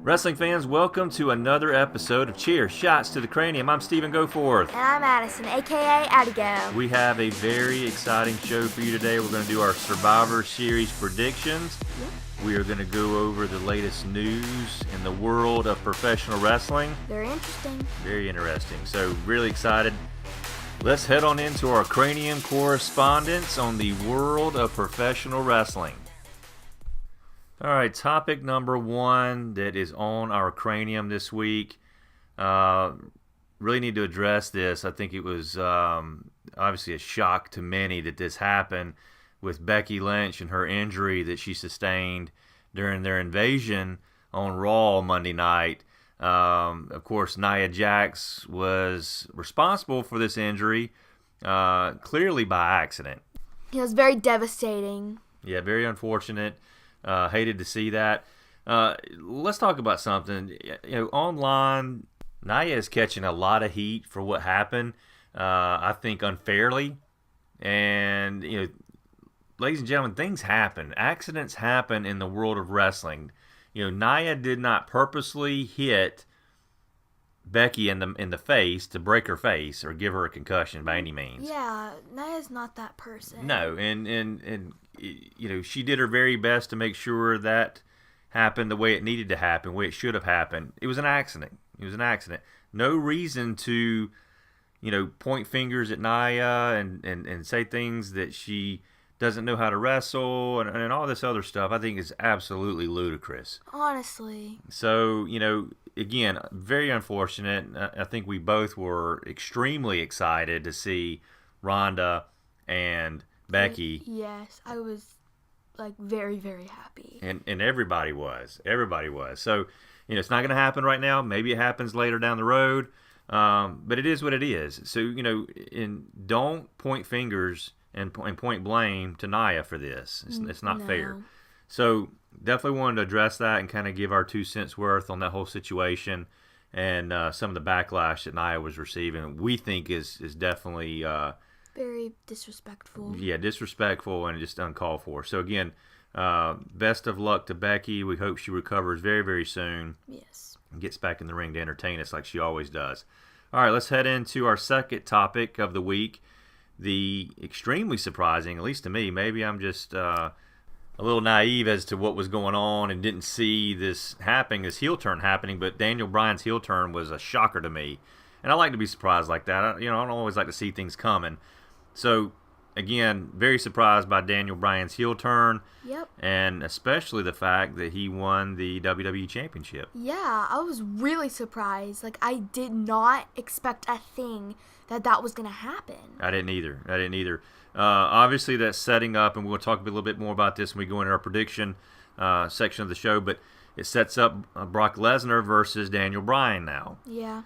Wrestling fans, welcome to another episode of Cheers, Shots to the Cranium. I'm Steven Goforth. And I'm Addison, a.k.a. Addigo. We have a very exciting show for you today. We're going to do our Survivor Series predictions. Yep. We are going to go over the latest news in the world of professional wrestling. Very interesting. Very interesting. So, really excited. Let's head on into our Cranium Correspondence on the world of professional wrestling. All right, topic number one that is on our cranium this week. Really need to address this. I think it was obviously a shock to many that this happened with Becky Lynch and her injury that she sustained during their invasion on Raw Monday night. Of course, Nia Jax was responsible for this injury, clearly by accident. It was very devastating. Yeah, very unfortunate. Hated to see that. Let's talk about something. Online, Nia is catching a lot of heat for what happened. I think unfairly. And ladies and gentlemen, things happen. Accidents happen in the world of wrestling. Nia did not purposely hit Becky in the face to break her face or give her a concussion by any means. Yeah, Nia's not that person. No, and she did her very best to make sure that happened the way it needed to happen, the way it should have happened. It was an accident. No reason to, point fingers at Nia and say things that she doesn't know how to wrestle and all this other stuff. I think is absolutely ludicrous. Honestly. So, again, very unfortunate. I think we both were extremely excited to see Rhonda and Becky. Yes, I was very, very happy. And everybody was. So, it's not going to happen right now. Maybe it happens later down the road. But it is what it is. So, don't point fingers and point blame to Nia for this. It's not fair. So, definitely wanted to address that and kind of give our 2 cents worth on that whole situation and some of the backlash that Nia was receiving. We think is definitely very disrespectful. Yeah, disrespectful and just uncalled for. So again, best of luck to Becky. We hope she recovers very, very soon. Yes. And gets back in the ring to entertain us like she always does. All right, let's head into our second topic of the week. The extremely surprising, at least to me, maybe I'm just a little naive as to what was going on and didn't see this heel turn happening, but Daniel Bryan's heel turn was a shocker to me. And I like to be surprised like that. I don't always like to see things coming. So, again, very surprised by Daniel Bryan's heel turn. Yep. And especially the fact that he won the WWE Championship. Yeah, I was really surprised. I did not expect a thing that was going to happen. I didn't either. Obviously, that's setting up, and we'll talk a little bit more about this when we go into our prediction section of the show, but it sets up Brock Lesnar versus Daniel Bryan now. Yeah.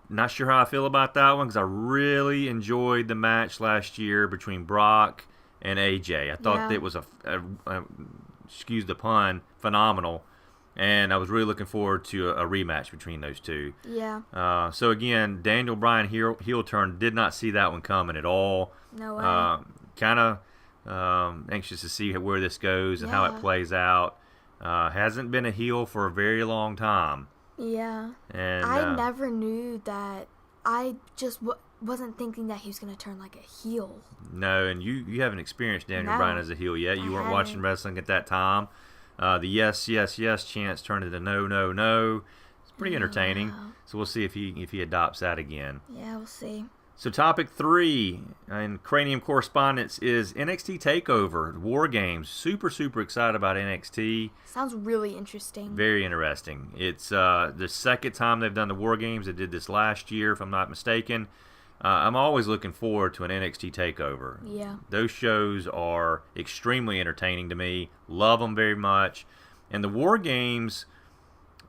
Not sure how I feel about that one because I really enjoyed the match last year between Brock and AJ. I thought it was excuse the pun, phenomenal. And I was really looking forward to a rematch between those two. Yeah. So again, Daniel Bryan heel turn, did not see that one coming at all. No way. Kind of anxious to see where this goes and how it plays out. Hasn't been a heel for a very long time. Yeah. And I never knew that. I just wasn't thinking that he was going to turn a heel. No, and you haven't experienced Daniel Bryan as a heel yet. You weren't watching wrestling at that time. The yes, yes, yes chants turned into no, no, no. It's pretty entertaining. So we'll see if he adopts that again. Yeah, we'll see. So topic 3 in Cranium Correspondence is NXT Takeover Wargames. Super, super excited about NXT. Sounds really interesting. Very interesting. It's the second time they've done the Wargames. They did this last year, if I'm not mistaken. I'm always looking forward to an NXT Takeover. Yeah. Those shows are extremely entertaining to me. Love them very much. And the Wargames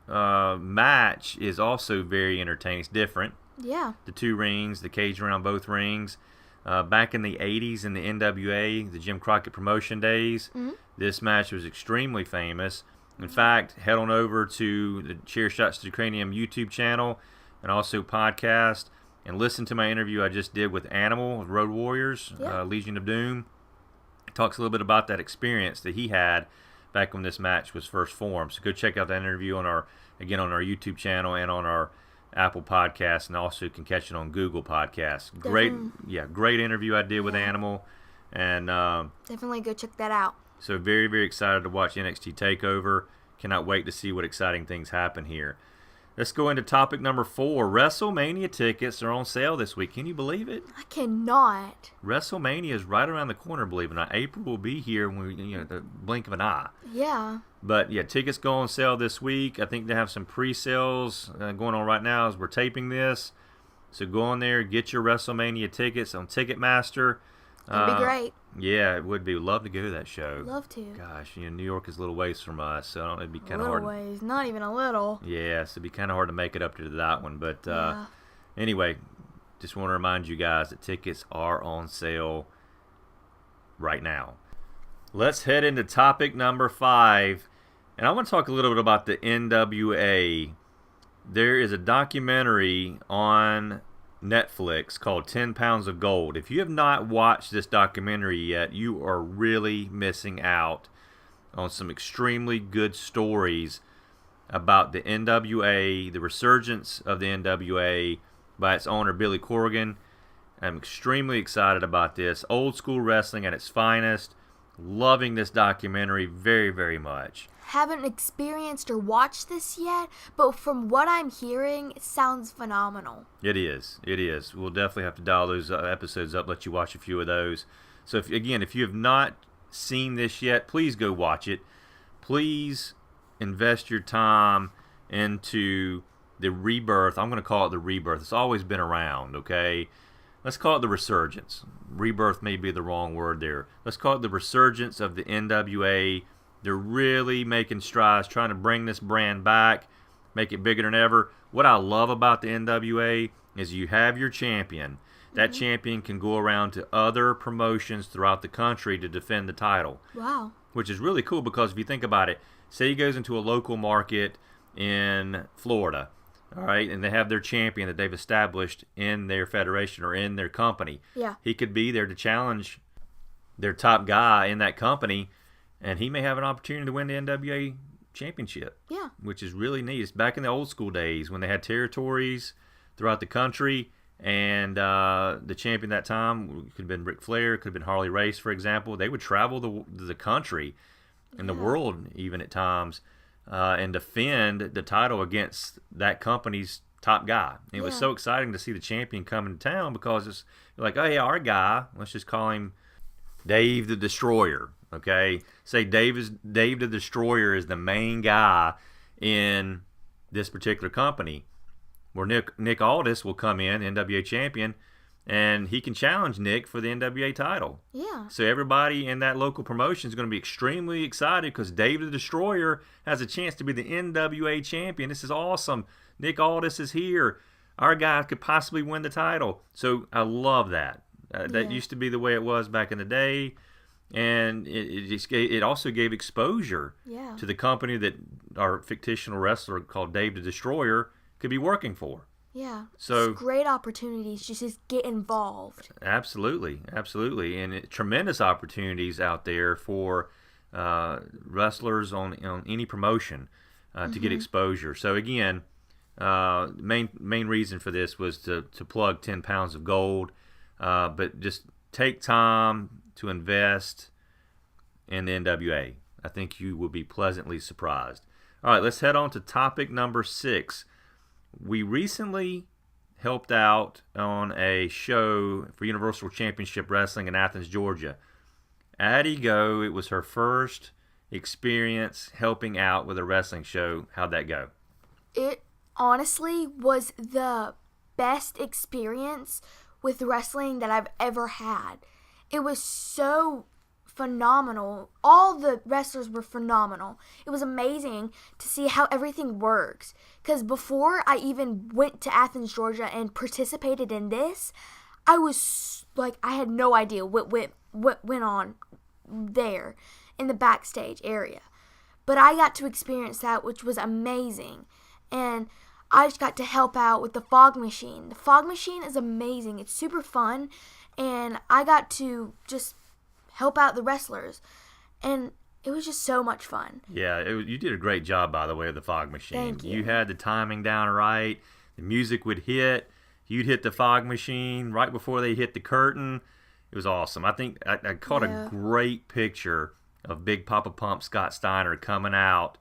match is also very entertaining. It's different. Yeah. The 2 rings, the cage around both rings. Back in the 80s in the NWA, the Jim Crockett promotion days, this match was extremely famous. In fact, head on over to the Cheer Shots to the Cranium YouTube channel and also podcast and listen to my interview I just did with Animal, with Road Warriors, Legion of Doom. Talks a little bit about that experience that he had back when this match was first formed. So go check out that interview on our YouTube channel and on our Apple Podcasts, and also you can catch it on Google Podcasts. Great interview I did with Animal, and definitely go check that out. So very, very excited to watch NXT Takeover. Cannot wait to see what exciting things happen here. Let's go into topic number 4. WrestleMania tickets are on sale this week. Can you believe it? I cannot. WrestleMania is right around the corner, believe it or not. April will be here when the blink of an eye. Yeah. But yeah, tickets go on sale this week. I think they have some pre-sales going on right now as we're taping this. So go on there, get your WrestleMania tickets on Ticketmaster. That'd be great. Yeah, it would be. Love to go to that show. Love to. Gosh, New York is a little ways from us, so it'd be kind of hard. hard. Ways, not even a little. Yeah, so it'd be kind of hard to make it up to that one. But anyway, just want to remind you guys that tickets are on sale right now. Let's head into topic number 5, and I want to talk a little bit about the NWA. There is a documentary on Netflix called 10 Pounds of Gold. If you have not watched this documentary yet, you are really missing out on some extremely good stories about the NWA, the resurgence of the NWA by its owner, Billy Corgan. I'm extremely excited about this. Old school wrestling at its finest. Loving this documentary very, very much. Haven't experienced or watched this yet, but from what I'm hearing, it sounds phenomenal. It is. It is. We'll definitely have to dial those episodes up, let you watch a few of those. So, if you have not seen this yet, please go watch it. Please invest your time into the rebirth. I'm going to call it the rebirth. It's always been around, okay? Let's call it the resurgence. Rebirth may be the wrong word there. Let's call it the resurgence of the NWA. They're really making strides, trying to bring this brand back, make it bigger than ever. What I love about the NWA is you have your champion. That champion can go around to other promotions throughout the country to defend the title. Wow. Which is really cool because if you think about it, say he goes into a local market in Florida, all right, and they have their champion that they've established in their federation or in their company. Yeah. He could be there to challenge their top guy in that company, and he may have an opportunity to win the NWA championship. Yeah. Which is really neat. It's back in the old school days when they had territories throughout the country, and the champion that time could have been Ric Flair, could have been Harley Race, for example. They would travel the country and the world even at times and defend the title against that company's top guy. And it was so exciting to see the champion come into town because it's like, oh yeah, our guy, let's just call him Dave the Destroyer. Okay, say Dave the Destroyer is the main guy in this particular company, where Nick Aldis will come in, NWA champion, and he can challenge Nick for the NWA title. Yeah. So everybody in that local promotion is going to be extremely excited because Dave the Destroyer has a chance to be the NWA champion. This is awesome. Nick Aldis is here. Our guy could possibly win the title. So I love that. That used to be the way it was back in the day. And it also gave exposure to the company that our fictional wrestler called Dave the Destroyer could be working for. Yeah. So it's great opportunities just to get involved. Absolutely. And tremendous opportunities out there for wrestlers on any promotion to get exposure. So again, main reason for this was to plug 10 Pounds of Gold. But just take time to invest in the NWA. I think you will be pleasantly surprised. All right, let's head on to topic number 6. We recently helped out on a show for Universal Championship Wrestling in Athens, Georgia. Addie Go, it was her first experience helping out with a wrestling show. How'd that go? It honestly was the best experience with wrestling that I've ever had. It was so phenomenal. All the wrestlers were phenomenal. It was amazing to see how everything works. Because before I even went to Athens, Georgia and participated in this, I was like, I had no idea what went on there in the backstage area. But I got to experience that, which was amazing. And I just got to help out with the fog machine. The fog machine is amazing. It's super fun. And I got to just help out the wrestlers. And It was just so much fun. Yeah, you did a great job, by the way, of the fog machine. Thank you. You had the timing down right. The music would hit. You'd hit the fog machine right before they hit the curtain. It was awesome. I think I caught a great picture of Big Papa Pump Scott Steiner coming out,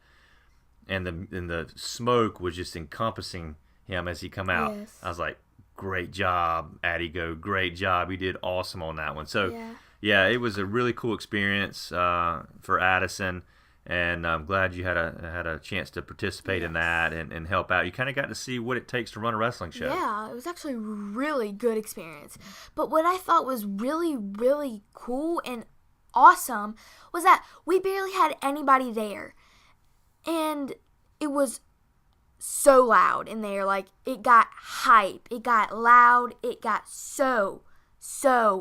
and the smoke was just encompassing him as he come out. Yes. I was like, great job, Addy Go. Great job. You did awesome on that one. So, yeah, it was a really cool experience for Addison, and I'm glad you had a chance to participate in that and help out. You kind of got to see what it takes to run a wrestling show. Yeah, it was actually a really good experience. But what I thought was really, really cool and awesome was that we barely had anybody there. And it was so loud in there. Like, it got hype. It got loud. It got so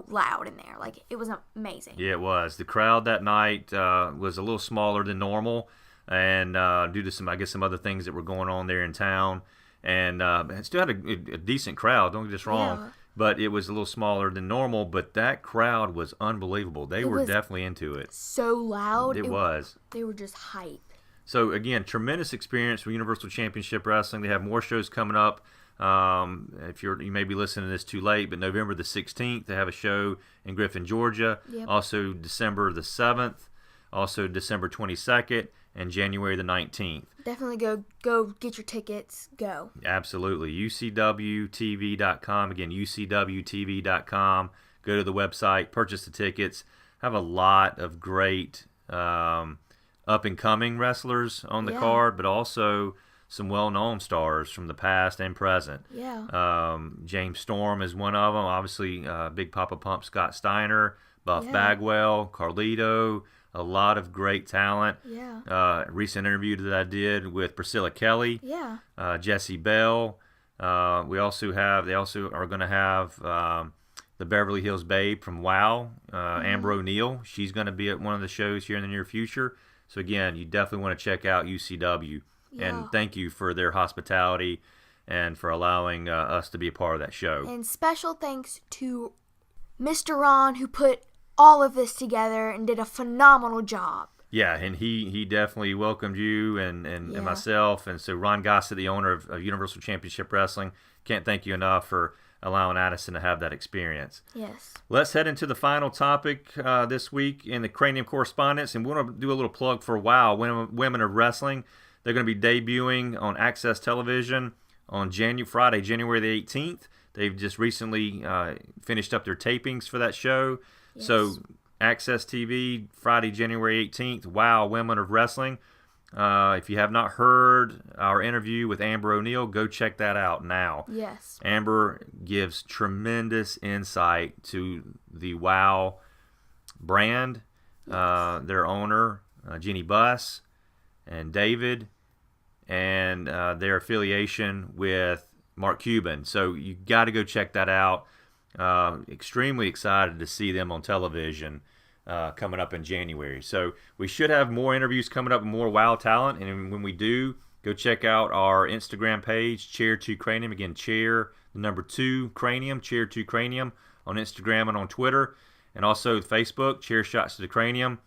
loud in there. Like, it was amazing. Yeah, it was. The crowd that night was a little smaller than normal, and due to some other things that were going on there in town, and it still had a decent crowd. Don't get us wrong, but it was a little smaller than normal. But that crowd was unbelievable. They were definitely into it. So loud. It was. They were just hype. So again, tremendous experience for Universal Championship Wrestling. They have more shows coming up. If you may be listening to this too late, but November the 16th they have a show in Griffin, Georgia. Yep. Also December the 7th, also December 22nd, and January the 19th. Definitely go get your tickets. Go. Absolutely. UCWTV.com. Again, UCWTV.com. Go to the website, purchase the tickets. Have a lot of great up-and-coming wrestlers on the card, but also some well-known stars from the past and present. Yeah. James Storm is one of them. Obviously, Big Papa Pump Scott Steiner, Buff Bagwell, Carlito, a lot of great talent. Yeah. Recent interview that I did with Priscilla Kelly. Yeah. Jesse Bell. They also are going to have the Beverly Hills Babe from WoW, Amber O'Neal. She's going to be at one of the shows here in the near future. So again, you definitely want to check out UCW. And thank you for their hospitality and for allowing us to be a part of that show. And special thanks to Mr. Ron, who put all of this together and did a phenomenal job. Yeah, and he definitely welcomed you and myself. And so Ron Gossett, the owner of Universal Championship Wrestling, can't thank you enough for allowing Addison to have that experience. Yes. Let's head into the final topic this week in the Cranium Correspondence. And we want to do a little plug for WOW, Women of Wrestling. They're going to be debuting on AXS Television on Friday, January the 18th. They've just recently finished up their tapings for that show. Yes. So AXS TV, Friday, January 18th, WOW, Women of Wrestling. If you have not heard our interview with Amber O'Neal, go check that out now. Yes. Amber gives tremendous insight to the WOW brand, their owner, Jeannie Buss, and David, and their affiliation with Mark Cuban. So you got to go check that out. Extremely excited to see them on television coming up in January. So we should have more interviews coming up and more WOW talent. And when we do, go check out our Instagram page, Chair2Cranium. Again, Chair, the number 2 Cranium, Chair2Cranium on Instagram and on Twitter. And also Facebook, Chair Shots to the Cranium.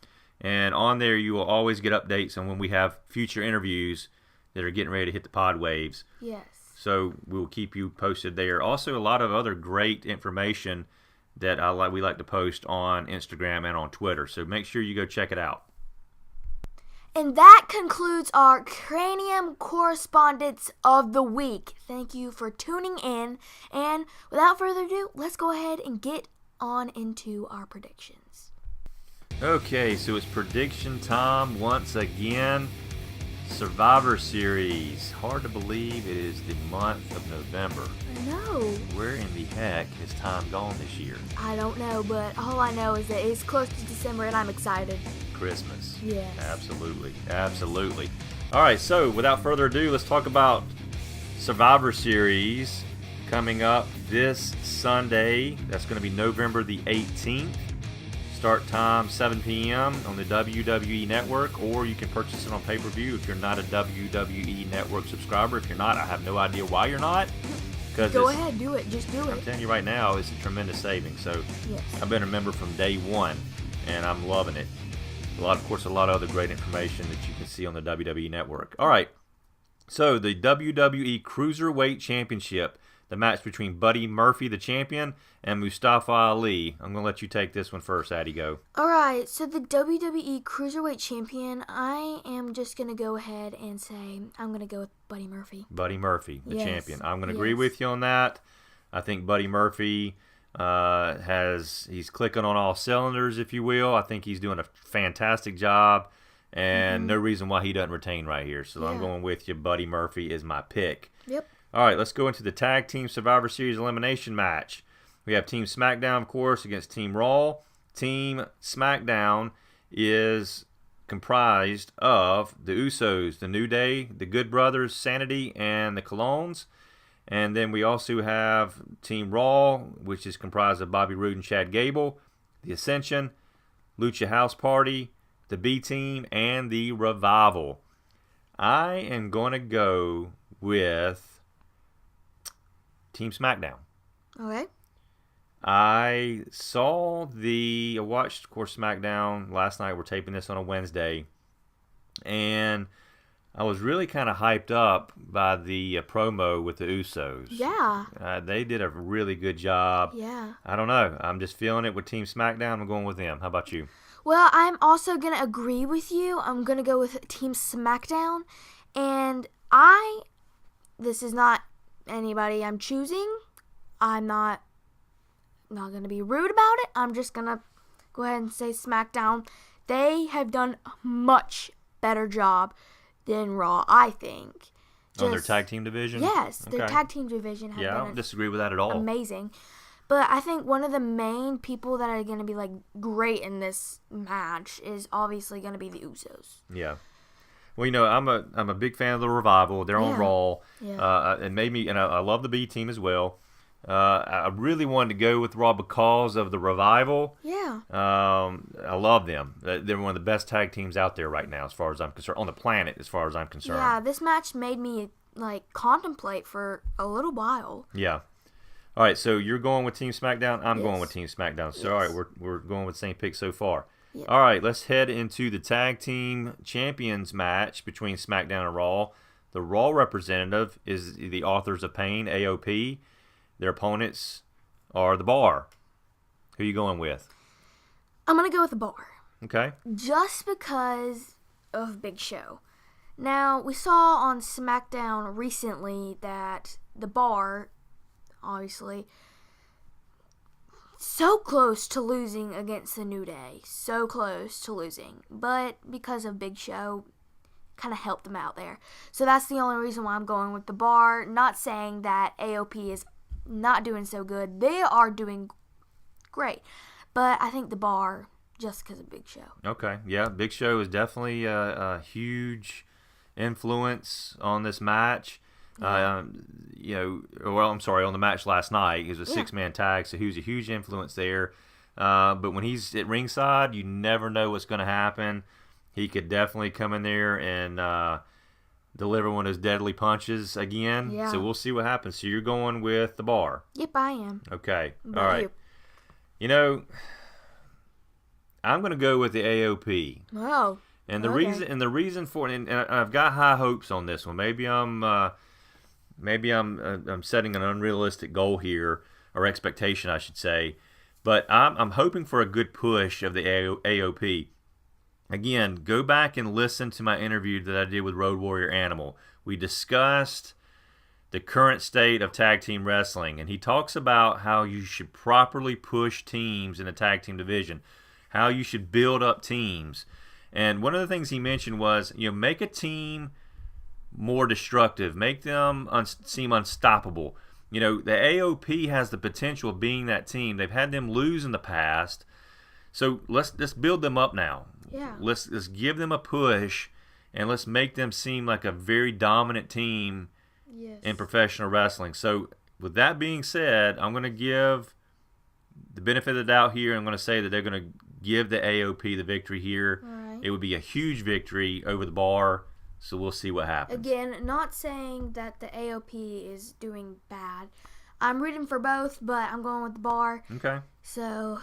And on there, you will always get updates on when we have future interviews that are getting ready to hit the pod waves. Yes. So we'll keep you posted there. Also, a lot of other great information that we like to post on Instagram and on Twitter. So make sure you go check it out. And that concludes our Cranium Correspondence of the Week. Thank you for tuning in. And without further ado, let's go ahead and get on into our predictions. Okay, so it's prediction time once again. Survivor Series. Hard to believe it is the month of November. I know. Where in the heck has time gone this year? I don't know, but all I know is that it's close to December and I'm excited. Christmas. Yes. Absolutely. Absolutely. All right, so without further ado, let's talk about Survivor Series coming up this Sunday. That's going to be November the 18th. Start time 7 p.m. on the WWE Network, or you can purchase it on pay-per-view if you're not a WWE Network subscriber. If you're not, I have no idea why you're not. Go ahead, do it. Just do it. I'm telling you right now, it's a tremendous savings. So yes. I've been a member from day one, and I'm loving it. Of course, a lot of other great information that you can see on the WWE Network. All right, so the WWE Cruiserweight Championship, the match between Buddy Murphy, the champion, and Mustafa Ali. I'm going to let you take this one first, Addie. Go. All right, so the WWE Cruiserweight Champion, I am just going to go ahead and say I'm going to go with Buddy Murphy. Buddy Murphy, the Yes. champion. I'm going to agree with you on that. I think Buddy Murphy he's clicking on all cylinders, if you will. I think he's doing a fantastic job, and no reason why he doesn't retain right here. So I'm going with you. Buddy Murphy is my pick. Yep. All right, let's go into the Tag Team Survivor Series Elimination match. We have Team SmackDown, of course, against Team Raw. Team SmackDown is comprised of the Usos, the New Day, the Good Brothers, Sanity, and the Colognes. And then we also have Team Raw, which is comprised of Bobby Roode and Chad Gable, the Ascension, Lucha House Party, the B-Team, and the Revival. I am going to go with Team SmackDown. Okay. I watched, of course, SmackDown last night. We're taping this on a Wednesday. And I was really kind of hyped up by the promo with the Usos. Yeah. They did a really good job. Yeah. I don't know. I'm just feeling it with Team SmackDown. I'm going with them. How about you? Well, I'm also going to agree with you. I'm going to go with Team SmackDown. And this is not anybody I'm choosing. I'm not going to be rude about it. I'm just going to go ahead and say SmackDown. They have done a much better job than Raw, I think. On their tag team division? Yes, Okay. their tag team division has I been don't disagree with that at all. amazing. But I think one of the main people that are going to be like great in this match is obviously going to be the Usos. Yeah. Well, I'm a big fan of the Revival. They're on Raw. Yeah. And I love the B team as well. I really wanted to go with Raw because of the Revival. Yeah. I love them. They're one of the best tag teams out there right now, as far as I'm concerned, on the planet, as far as I'm concerned. Yeah, this match made me like contemplate for a little while. Yeah. All right, so you're going with Team SmackDown. I'm going Yes. with Team SmackDown. So Yes. all right, we're going with the same pick so far. Yep. All right, let's head into the Tag Team Champions match between SmackDown and Raw. The Raw representative is the Authors of Pain, AOP. Their opponents are the Bar. Who are you going with? I'm going to go with the Bar. Okay. Just because of Big Show. Now, we saw on SmackDown recently that the Bar, obviously, so close to losing against the New Day. So close to losing. But because of Big Show, kind of helped them out there. So that's the only reason why I'm going with the Bar. Not saying that AOP is not doing so good. They are doing great. But I think the Bar, just because of Big Show. Okay. Yeah, Big Show is definitely a huge influence on this match. On the match last night. It was a six-man tag, so he was a huge influence there. But when he's at ringside, you never know what's going to happen. He could definitely come in there and deliver one of those deadly punches again. Yeah. So we'll see what happens. So you're going with the Bar. Yep, I am. Okay. What All about right. you? I'm going to go with the AOP. Oh. And the Okay. reason for it, and I've got high hopes on this one. Maybe I'm setting an unrealistic goal here, or expectation, I should say. But I'm hoping for a good push of the AOP. Again, go back and listen to my interview that I did with Road Warrior Animal. We discussed the current state of tag team wrestling, and he talks about how you should properly push teams in the tag team division, how you should build up teams. And one of the things he mentioned was, make a team more destructive, make them seem unstoppable. The AOP has the potential of being that team. They've had them lose in the past, so let's build them up now. Yeah. Let's give them a push, and let's make them seem like a very dominant team Yes. in professional wrestling. So with that being said, I'm going to give the benefit of the doubt here. I'm going to say that they're going to give the AOP the victory here. All right. It would be a huge victory over the Bar, so we'll see what happens. Again, not saying that the AOP is doing bad. I'm rooting for both, but I'm going with the Bar. Okay. So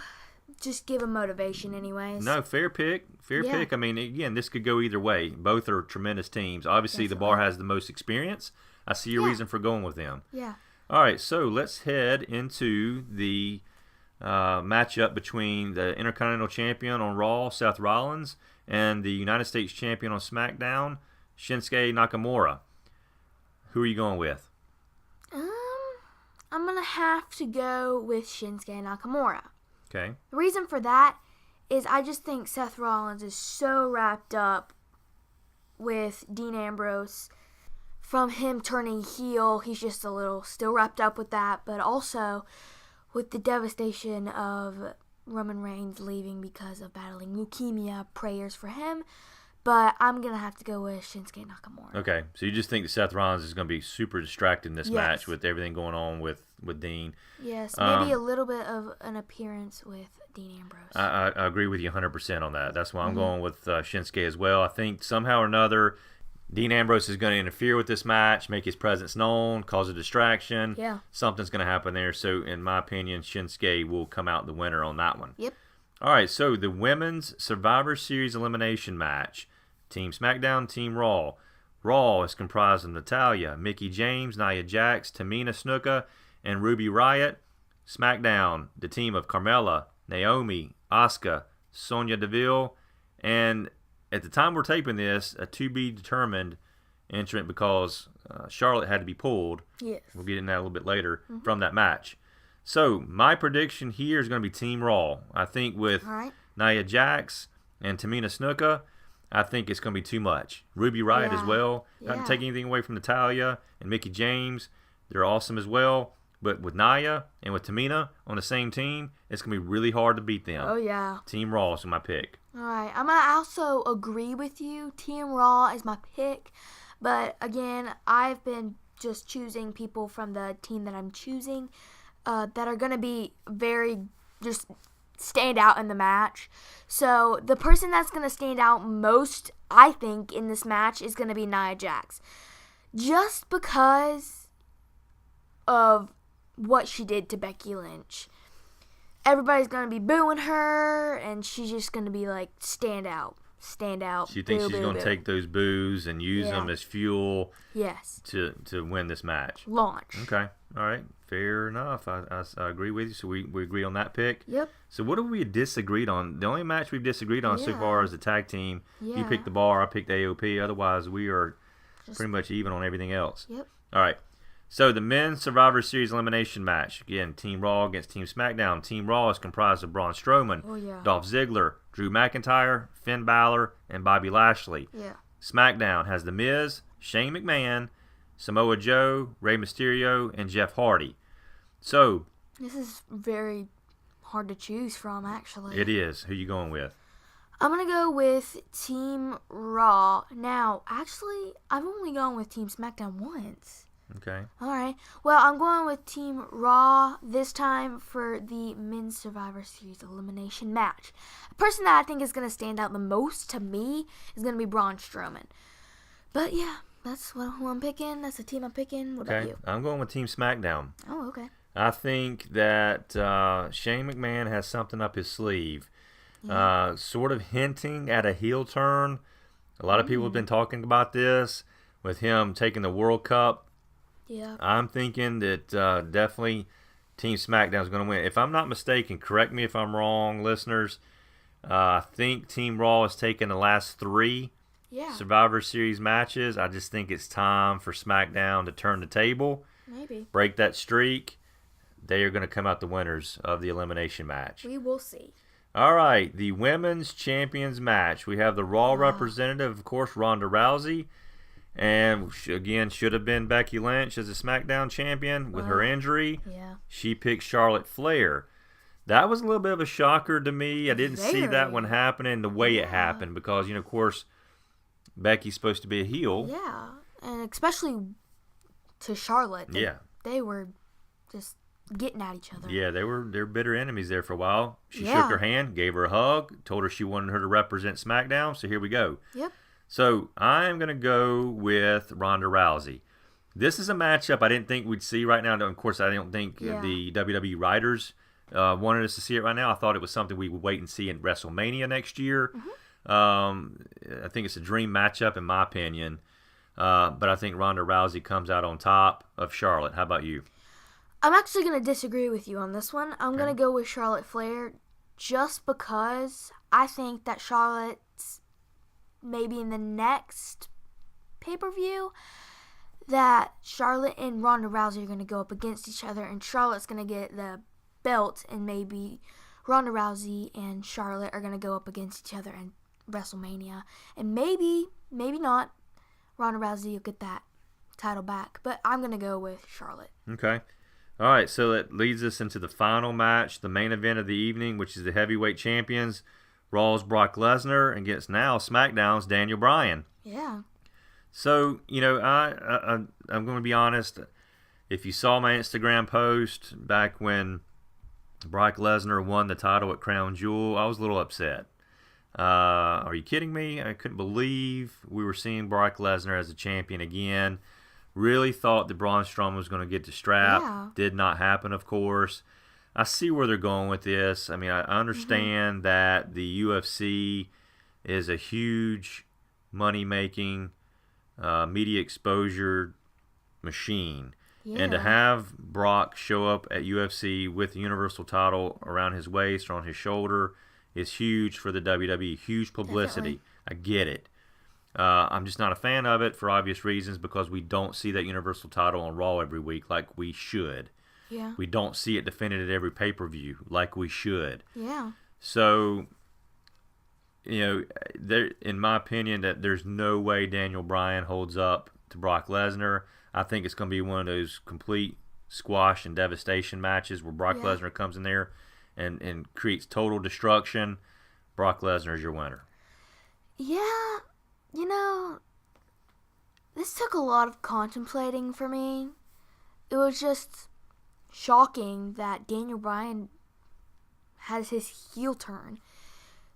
just give them motivation anyways. No, fair pick. Fair pick. I mean, again, this could go either way. Both are tremendous teams. Obviously, the Bar has the most experience. I see a reason for going with them. Yeah. All right, so let's head into the matchup between the Intercontinental Champion on Raw, Seth Rollins, and the United States Champion on SmackDown, Shinsuke Nakamura. Who are you going with? I'm going to have to go with Shinsuke Nakamura. Okay. The reason for that is I just think Seth Rollins is so wrapped up with Dean Ambrose. From him turning heel, he's just a little still wrapped up with that, but also with the devastation of Roman Reigns leaving because of battling leukemia. Prayers for him. But I'm going to have to go with Shinsuke Nakamura. Okay, so you just think that Seth Rollins is going to be super distracted in this match with everything going on with Dean. Yes, maybe a little bit of an appearance with Dean Ambrose. I agree with you 100% on that. That's why I'm going with Shinsuke as well. I think somehow or another, Dean Ambrose is going to interfere with this match, make his presence known, cause a distraction. Yeah. Something's going to happen there. So, in my opinion, Shinsuke will come out the winner on that one. Yep. All right, so the Women's Survivor Series elimination match. Team SmackDown, Team Raw. Raw is comprised of Natalya, Mickie James, Nia Jax, Tamina Snuka, and Ruby Riott. SmackDown, the team of Carmella, Naomi, Asuka, Sonya Deville, and at the time we're taping this, a to-be-determined entrant because Charlotte had to be pulled. Yes. We'll get into that a little bit later from that match. So my prediction here is going to be Team Raw. I think with Nia Jax and Tamina Snuka, I think it's going to be too much. Ruby Riott as well. Not to take anything away from Natalya and Mickie James. They're awesome as well. But with Nia and with Tamina on the same team, it's going to be really hard to beat them. Oh, yeah. Team Raw is my pick. All right. I'm going to also agree with you. Team Raw is my pick. But, again, I've been just choosing people from the team that I'm choosing that are going to be very just stand out in the match. So the person that's going to stand out most, I think, in this match is going to be Nia Jax. Just because of what she did to Becky Lynch. Everybody's going to be booing her, and she's just going to be like, stand out. She thinks she's going to take those boos and use them as fuel to win this match. Launch. Okay. All right. Fair enough. I agree with you. So we agree on that pick. Yep. So what have we disagreed on? The only match we've disagreed on so far is the tag team. Yeah. You picked the Bar. I picked AOP. Otherwise, we are pretty much even on everything else. Yep. All right. So the Men's Survivor Series elimination match. Again, Team Raw against Team SmackDown. Team Raw is comprised of Braun Strowman, Dolph Ziggler, Drew McIntyre, Finn Balor, and Bobby Lashley. Yeah. SmackDown has The Miz, Shane McMahon, Samoa Joe, Rey Mysterio, and Jeff Hardy. So this is very hard to choose from, actually. It is. Who you going with? I'm going to go with Team Raw. Now, actually, I've only gone with Team SmackDown once. Okay. All right. Well, I'm going with Team Raw this time for the Men's Survivor Series elimination match. The person that I think is going to stand out the most to me is going to be Braun Strowman. But yeah, that's who I'm picking. That's the team I'm picking. What about you? I'm going with Team SmackDown. Oh, okay. I think that Shane McMahon has something up his sleeve. Sort of hinting at a heel turn. A lot of people have been talking about this with him taking the World Cup. Yeah. I'm thinking that definitely Team SmackDown is going to win. If I'm not mistaken, correct me if I'm wrong, listeners. I think Team Raw has taken the last 3 Survivor Series matches. I just think it's time for SmackDown to turn the table. Maybe. Break that streak. They are going to come out the winners of the elimination match. We will see. All right, the Women's Champions match. We have the Raw representative, of course, Ronda Rousey. And, again, should have been Becky Lynch as a SmackDown champion with her injury. Yeah. She picked Charlotte Flair. That was a little bit of a shocker to me. I didn't see that one happening the way it happened because, of course, Becky's supposed to be a heel. Yeah, and especially to Charlotte. They were just getting at each other. Yeah, they're bitter enemies there for a while. She shook her hand, gave her a hug, told her she wanted her to represent SmackDown, so here we go. Yep. So I'm going to go with Ronda Rousey. This is a matchup I didn't think we'd see right now. Of course, I don't think the WWE writers wanted us to see it right now. I thought it was something we would wait and see in WrestleMania next year. I think it's a dream matchup in my opinion. But I think Ronda Rousey comes out on top of Charlotte. How about you? I'm actually going to disagree with you on this one. I'm going to go with Charlotte Flair just because I think that Charlotte's maybe in the next pay-per-view that Charlotte and Ronda Rousey are going to go up against each other, and Charlotte's going to get the belt, and maybe Ronda Rousey and Charlotte are going to go up against each other in WrestleMania. And maybe not, Ronda Rousey will get that title back. But I'm going to go with Charlotte. Okay. All right, so that leads us into the final match, the main event of the evening, which is the heavyweight champions, Raw's Brock Lesnar against now SmackDown's Daniel Bryan. Yeah. So, I'm going to be honest. If you saw my Instagram post back when Brock Lesnar won the title at Crown Jewel, I was a little upset. Are you kidding me? I couldn't believe we were seeing Brock Lesnar as a champion again. Really thought that Braun Strowman was going to get the strap. Yeah. Did not happen, of course. I see where they're going with this. I mean, I understand that the UFC is a huge money-making media exposure machine. Yeah. And to have Brock show up at UFC with the Universal title around his waist or on his shoulder is huge for the WWE. Huge publicity. Definitely. I get it. I'm just not a fan of it for obvious reasons because we don't see that Universal title on Raw every week like we should. Yeah. We don't see it defended at every pay-per-view like we should. Yeah. So, there, in my opinion, that there's no way Daniel Bryan holds up to Brock Lesnar. I think it's going to be one of those complete squash and devastation matches where Brock Lesnar comes in there and creates total destruction. Brock Lesnar is your winner. Yeah. This took a lot of contemplating for me. It was just shocking that Daniel Bryan has his heel turn.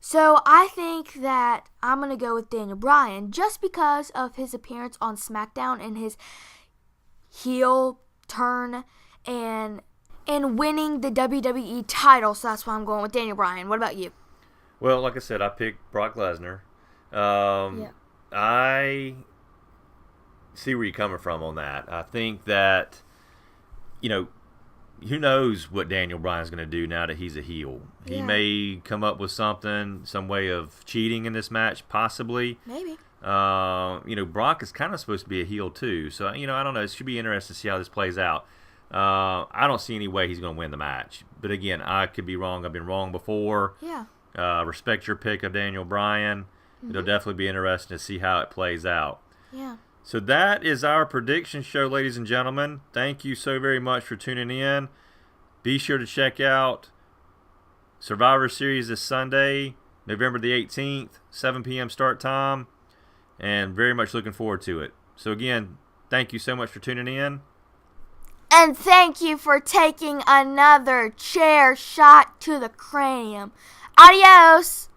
So I think that I'm going to go with Daniel Bryan just because of his appearance on SmackDown and his heel turn and winning the WWE title. So that's why I'm going with Daniel Bryan. What about you? Well, like I said, I picked Brock Lesnar. Yeah. I see where you're coming from on that. I think that, who knows what Daniel Bryan's going to do now that he's a heel. Yeah. He may come up with some way of cheating in this match, possibly. Maybe. Brock is kind of supposed to be a heel too. So, I don't know. It should be interesting to see how this plays out. I don't see any way he's going to win the match. But again, I could be wrong. I've been wrong before. Yeah. Respect your pick of Daniel Bryan. It'll definitely be interesting to see how it plays out. Yeah. So that is our prediction show, ladies and gentlemen. Thank you so very much for tuning in. Be sure to check out Survivor Series this Sunday, November the 18th, 7 p.m. start time, and very much looking forward to it. So again, thank you so much for tuning in. And thank you for taking another chair shot to the cranium. Adios!